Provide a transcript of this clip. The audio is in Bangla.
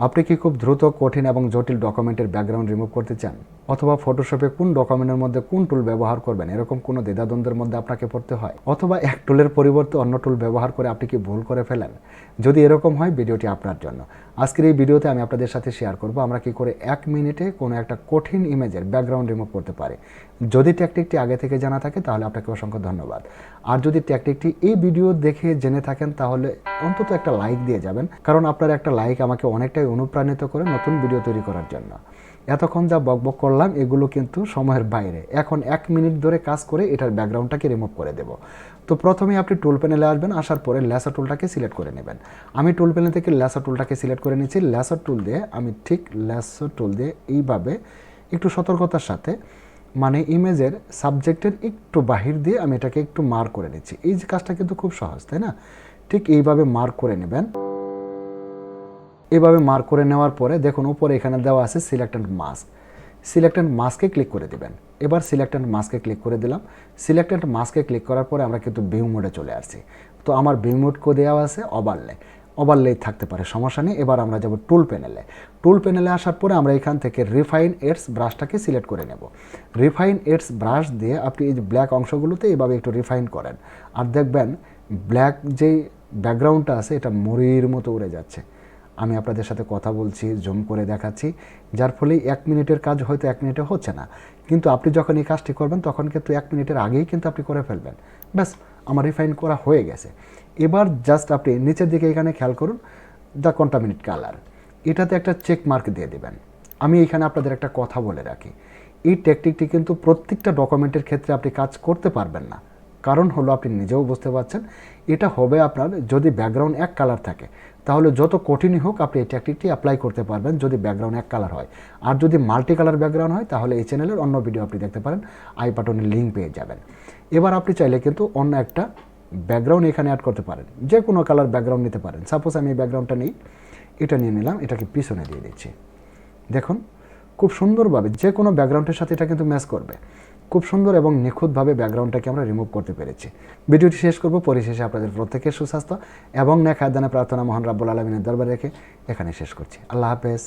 আপনি কি খুব দ্রুত কঠিন এবং জটিল ডকুমেন্টের ব্যাকগ্রাউন্ড রিমুভ করতে চান, অথবা ফটোশপে কোন ডকুমেন্টের মধ্যে কোন টুল ব্যবহার করবেন এরকম কোনো দ্বিধাদ্বন্দ্বের মধ্যে আপনাকে পড়তে হয়, অথবা এক টুলের পরিবর্তে অন্য টুল ব্যবহার করে আপনি কি ভুল করে ফেলেন? যদি এরকম হয়, ভিডিওটি আপনার জন্য। আজকের এই ভিডিওতে আমি আপনাদের সাথে শেয়ার করব আমরা কি করে 1 মিনিটে কোনো একটা কঠিন ইমেজের ব্যাকগ্রাউন্ড রিমুভ করতে পারি। যদি টেকনিকটি আগে থেকে জানা থাকে তাহলে আপনাকে অসংখ্য ধন্যবাদ। আর যদি টেকনিকটি এই ভিডিও দেখে জেনে থাকেন তাহলে অন্তত একটা লাইক দিয়ে যাবেন, কারণ আপনার একটা লাইক আমাকে অনেকটাই অনুপ্রাণিত করে নতুন ভিডিও তৈরি করার জন্য। এতক্ষণ যা বকবক করলাম এগুলো কিন্তু সময়ের বাইরে। এখন 1 মিনিট ধরে কাজ করে এটার ব্যাকগ্রাউন্ডটাকে রিমুভ করে দেব। তো প্রথমে আপনি টুল প্যানেলে আসবেন, আসার পরে ল্যাসো টুলটাকে সিলেক্ট করে নেবেন। আমি টুল প্যানেল থেকে ল্যাসো টুলটাকে সিলেক্ট করে নিচ্ছি। ল্যাসো টুল দিয়ে আমি ঠিক ল্যাসো টুল দিয়ে এইভাবে একটু সতর্কতার সাথে, মানে ইমেজের সাবজেক্টের একটু বাহির দিয়ে আমি এটাকে একটু মার্ক করে নিচ্ছি। এই যে কাজটা কিন্তু খুব সহজ, তাই না? ঠিক এইভাবে মার্ক করে নেবেন। এভাবে মার্ক করে নেওয়ার পরে দেখুন উপরে এখানে দেওয়া আছে select and mask. Select and মাস্কে ক্লিক করে দেবেন। এবার সিলেক্ট অ্যান্ড মাস্কে ক্লিক করে দিলাম। সিলেক্ট অ্যান্ড মাস্কে ক্লিক করার পরে আমরা কিন্তু ভিউ মোডে চলে আসছি। তো আমার ভিউ মোড দেওয়া আছে ওভারলে। ওভারলে থাকতে পারে, সমস্যা নেই। এবার আমরা যাব টুল প্যানেলে। টুল প্যানেলে আসার পরে আমরা এখান থেকে রিফাইন এডস ব্রাশটাকে সিলেক্ট করে নেব। রিফাইন এডস ব্রাশ দিয়ে আপনি এই যে ব্ল্যাক অংশগুলোতে এভাবে একটু রিফাইন করেন, আর দেখবেন ব্ল্যাক যেই ব্যাকগ্রাউন্ডটা আছে এটা মরির মতো উড়ে যাচ্ছে। আমি আপনাদের সাথে কথা বলছি, জুম করে দেখাচ্ছি, যার ফলে 1 মিনিটের কাজ হয়তো 1 মিনিটে হচ্ছে না, কিন্তু আপনি যখন এই কাজটি করবেন তখন কিন্তু 1 মিনিটের আগেই কিন্তু আপনি করে ফেলবেন। ব্যাস, আমার রিফাইন করা হয়ে গেছে। এবার জাস্ট আপনি নিচের দিকে এখানে খেয়াল করুন, দ্য কন্টামিনেট কালার, এটাতে একটা চেক মার্ক দিয়ে দেবেন। আমি এখানে আপনাদের একটা কথা বলে রাখি, এই টেকনিকটি কিন্তু প্রত্যেকটা ডকুমেন্টের ক্ষেত্রে আপনি কাজ করতে পারবেন না। কারণ হলো আপনি নিজেও বুঝতে পারছেন, এটা হবে আপনার যদি ব্যাকগ্রাউন্ড এক কালার থাকে, তাহলে যত কঠিনই হোক আপনি এই টেকনিকটি অ্যাপ্লাই করতে পারবেন যদি ব্যাকগ্রাউন্ড এক কালার হয়। আর যদি মাল্টি কালার ব্যাকগ্রাউন্ড হয় তাহলে এই চ্যানেলের অন্য ভিডিও আপনি দেখতে পারেন, আই বাটনের লিঙ্ক পেয়ে যাবেন। এবার আপনি চাইলে কিন্তু অন্য একটা ব্যাকগ্রাউন্ড এখানে অ্যাড করতে পারেন, যে কোনো কালার ব্যাকগ্রাউন্ড নিতে পারেন। সাপোজ আমি এই ব্যাকগ্রাউন্ডটা নিই, এটা নিয়ে নিলাম, এটাকে পিছনে দিয়ে দিচ্ছি। দেখুন খুব সুন্দরভাবে যে কোনো ব্যাকগ্রাউন্ডের সাথে এটা কিন্তু ম্যাচ করবে। খুব সুন্দর এবং নিখুঁতভাবে ব্যাকগ্রাউন্ডটাকে আমরা রিমুভ করতে পেরেছি। ভিডিওটি শেষ করব, পরিশেষে আপনাদের প্রত্যেকের সুস্বাস্থ্য এবং নেক হায়াত দানে প্রার্থনা মহান রাব্বুল আলামিনের দরবারে রেখে এখানে শেষ করছি। আল্লাহ হাফেজ।